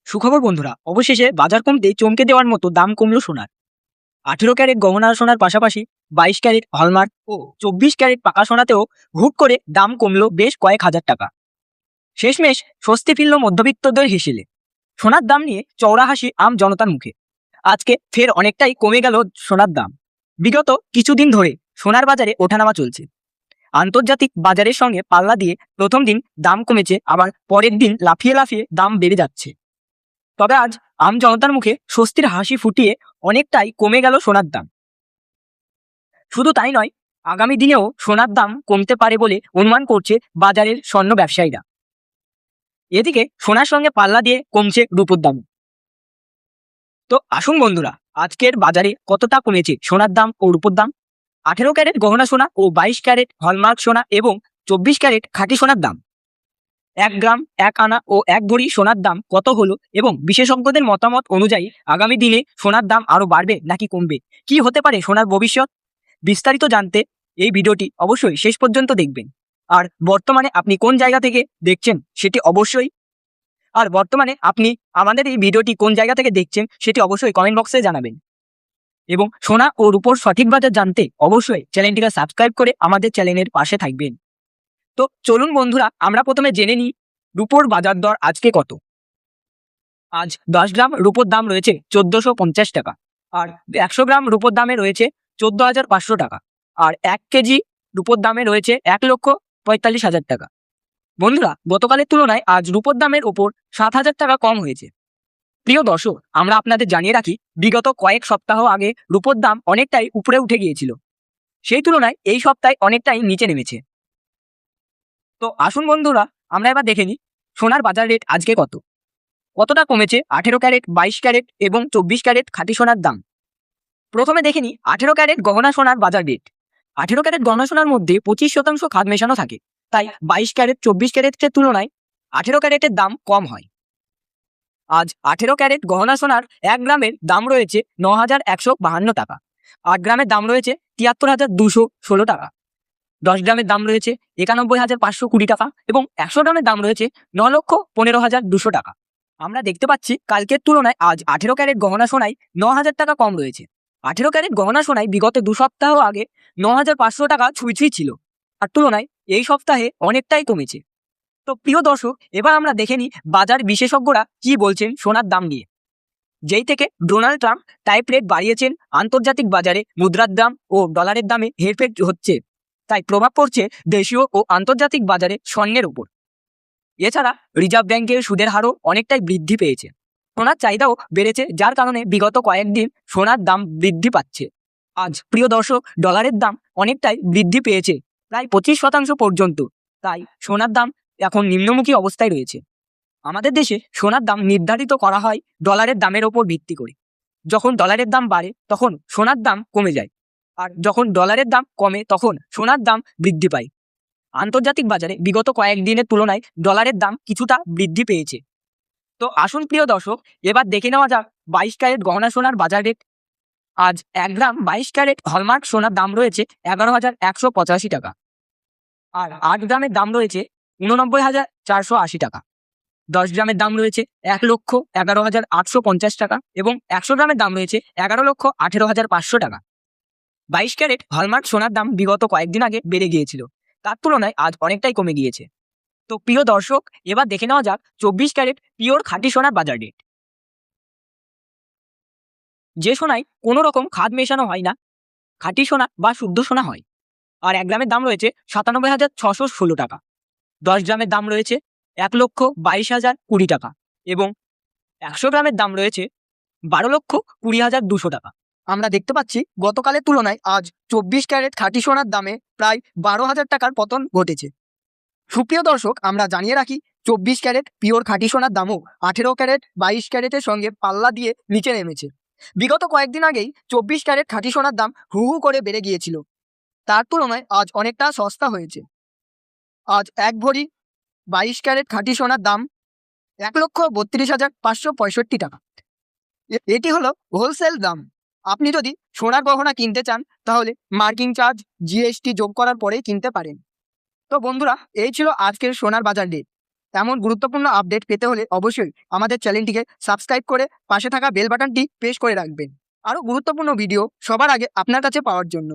সুখবর বন্ধুরা, অবশেষে বাজার কমতে চমকে দেওয়ার মতো দাম কমলো সোনার। 18 ক্যারেট গহনা সোনার পাশাপাশি 22 ক্যারেট হলমার্ক ও 24 ক্যারেট পাকা সোনাতেও হুট করে দাম কমলো বেশ কয়েক হাজার টাকা। শেষমেশ স্বস্তি ফিরল মধ্যবিত্তদের হিসেলে। সোনার দাম নিয়ে চওড়া হাসি আম জনতার মুখে। আজকে ফের অনেকটাই কমে গেল সোনার দাম। বিগত কিছুদিন ধরে সোনার বাজারে ওঠানামা চলছে। আন্তর্জাতিক বাজারের সঙ্গে পাল্লা দিয়ে প্রথম দিন দাম কমেছে, আবার পরের দিন লাফিয়ে লাফিয়ে দাম বেড়ে যাচ্ছে। তবে আজ আম জনতার মুখে স্বস্তির হাসি ফুটিয়ে অনেকটাই কমে গেল সোনার দাম। শুধু তাই নয়, আগামী দিনেও সোনার দাম কমতে পারে বলে অনুমান করছে বাজারের স্বর্ণ ব্যবসায়ীরা। এদিকে সোনার সঙ্গে পাল্লা দিয়ে কমছে রূপোর দাম। তো আসুন বন্ধুরা, আজকের বাজারে কতটা কমেছে সোনার দাম ও রূপোর দাম। 18 ক্যারেট গহনা সোনা ও 22 ক্যারেট হলমার্ক সোনা এবং 24 ক্যারেট খাঁটি সোনার দাম, 1 গ্রাম 1 আনা ও 1 ভরি সোনার দাম কত হলো এবং বিশেষজ্ঞদের মতামত অনুযায়ী আগামী দিনে সোনার দাম আরো বাড়বে নাকি কমবে, কি হতে পারে সোনার ভবিষ্যৎ, বিস্তারিত জানতে এই ভিডিওটি অবশ্যই শেষ পর্যন্ত দেখবেন। আর বর্তমানে আপনি কোন জায়গা থেকে দেখছেন সেটি অবশ্যই আমাদের এই ভিডিওটি কোন জায়গা থেকে দেখছেন সেটি অবশ্যই কমেন্ট বক্সে জানাবেন। এবং সোনা ও রূপোর সঠিক বাজার জানতে অবশ্যই চ্যানেলটিকে সাবস্ক্রাইব করে আমাদের চ্যানেলের পাশে থাকবেন। তো চলুন বন্ধুরা, আমরা প্রথমে জেনে নিই রূপোর বাজার দর আজকে কত। আজ 10 গ্রাম রূপোর দাম রয়েছে 1450 টাকা, আর 100 গ্রাম রূপোর দামে রয়েছে 14,500 টাকা, আর 1 কেজি রূপোর দামে রয়েছে 1,45,000 টাকা। বন্ধুরা, গতকালের তুলনায় আজ রূপোর দামের ওপর 7,000 টাকা কম হয়েছে। প্রিয় দর্শক, আমরা আপনাদের জানিয়ে রাখি, বিগত কয়েক সপ্তাহ আগে রূপোর দাম অনেকটাই উপরে উঠে গিয়েছিল, সেই তুলনায় এই সপ্তাহে অনেকটাই নিচে নেমেছে। তো আসুন বন্ধুরা, আমরা এবার দেখে নিই সোনার বাজার রেট আজকে কতটা কমেছে 18 ক্যারেট 22 ক্যারেট এবং 24 ক্যারেট খাঁটি সোনার দাম। প্রথমে দেখে নিই 18 ক্যারেট গহনা সোনার বাজার রেট। 18 ক্যারেট গহনা সোনার মধ্যে 25% খাদ মেশানো থাকে, তাই 22 ক্যারেট 24 ক্যারেটের তুলনায় 18 ক্যারেটের দাম কম হয়। আজ 18 ক্যারেট গহনা সোনার 1 গ্রামের দাম রয়েছে 9,152 টাকা, 8 গ্রামের দাম রয়েছে 73,216 টাকা, 10 গ্রামের দাম রয়েছে 91,520 টাকা এবং 100 গ্রামের দাম রয়েছে 9,15,200 টাকা। আমরা দেখতে পাচ্ছি কালকের তুলনায় আজ 18 ক্যারেট গহনা সোনায় 9,000 টাকা কম রয়েছে। 18 ক্যারেট গহনা সোনায় বিগত 2 সপ্তাহ আগে 9,500 টাকা ছুঁই ছিল, আর তুলনায় এই সপ্তাহে অনেকটাই কমেছে। তো প্রিয় দর্শক, এবার আমরা দেখে নিই বাজার বিশেষজ্ঞরা কি বলছেন সোনার দাম নিয়ে। যেই থেকে ডোনাল্ড ট্রাম্প টাইপ রেট বাড়িয়েছেন, আন্তর্জাতিক বাজারে মুদ্রার দাম ও ডলারের দামে হেরফের হচ্ছে, তাই প্রভাব পড়ছে দেশীয় ও আন্তর্জাতিক বাজারে স্বর্ণের উপর। এছাড়া রিজার্ভ ব্যাংকের সুদের হারও অনেকটাই বৃদ্ধি পেয়েছে, সোনার চাহিদাও বেড়েছে, যার কারণে বিগত কয়েকদিন সোনার দাম বৃদ্ধি পাচ্ছে। আজ প্রিয় দর্শক, ডলারের দাম অনেকটাই বৃদ্ধি পেয়েছে, প্রায় 25% পর্যন্ত, তাই সোনার দাম এখন নিম্নমুখী অবস্থায় রয়েছে। আমাদের দেশে সোনার দাম নির্ধারিত করা হয় ডলারের দামের ওপর ভিত্তি করে। যখন ডলারের দাম বাড়ে তখন সোনার দাম কমে যায়, আর যখন ডলারের দাম কমে তখন সোনার দাম বৃদ্ধি পায়। আন্তর্জাতিক বাজারে বিগত কয়েকদিনের তুলনায় ডলারের দাম কিছুটা বৃদ্ধি পেয়েছে। তো আসুন প্রিয় দর্শক, এবার দেখে নেওয়া যাক 22 ক্যারেট গহনা সোনার বাজার রেট। আজ 1 গ্রাম 22 ক্যারেট হলমার্ক সোনার দাম রয়েছে 11,185 টাকা, আর 8 গ্রামের দাম রয়েছে 89,480 টাকা, 10 গ্রামের দাম রয়েছে 1,11,850 টাকা এবং 100 গ্রামের দাম রয়েছে 11,18,500 টাকা। 22 ক্যারেট হলমার্ক সোনার দাম বিগত কয়েকদিন আগে বেড়ে গিয়েছিল, তার তুলনায় আজ অনেকটাই কমে গিয়েছে। তো প্রিয় দর্শক, এবার দেখে নেওয়া যাক 24 ক্যারেট পিওর খাঁটি সোনার বাজার রেট। যে সোনায় কোনো রকম খাদ মেশানো হয় না, খাঁটি সোনা বা শুদ্ধ সোনা হয়, আর 1 গ্রামের দাম রয়েছে 97,616 টাকা, 10 গ্রামের দাম রয়েছে 1,22,020 টাকা এবং 100 গ্রামের দাম রয়েছে 12,20,200 টাকা। আমরা দেখতে পাচ্ছি গতকালের তুলনায় আজ 24 ক্যারেট খাঁটি সোনার দামে প্রায় 12,000 টাকার পতন ঘটেছে। সুপ্রিয় দর্শক, আমরা জানিয়ে রাখি 24 ক্যারেট পিওর খাঁটি সোনার দামও 18 ক্যারেট 22 ক্যারেটের সঙ্গে পাল্লা দিয়ে নিচে নেমেছে। বিগত কয়েকদিন আগেই 24 ক্যারেট খাঁটি সোনার দাম হু হু করে বেড়ে গিয়েছিল, তার তুলনায় আজ অনেকটা সস্তা হয়েছে। আজ 1 ভরি 22 ক্যারেট খাঁটি সোনার দাম 1,32,565 টাকা। এটি হলো হোলসেল দাম। আপনি যদি সোনার গহনা কিনতে চান তাহলে মার্কিং চার্জ জিএসটি যোগ করার পরেই কিনতে পারেন। তো বন্ধুরা, এই ছিল আজকের সোনার বাজার রেট। এমন গুরুত্বপূর্ণ আপডেট পেতে হলে অবশ্যই আমাদের চ্যানেলটিকে সাবস্ক্রাইব করে পাশে থাকা বেল বাটনটি প্রেস করে রাখবেন আরও গুরুত্বপূর্ণ ভিডিও সবার আগে আপনার কাছে পাওয়ার জন্য।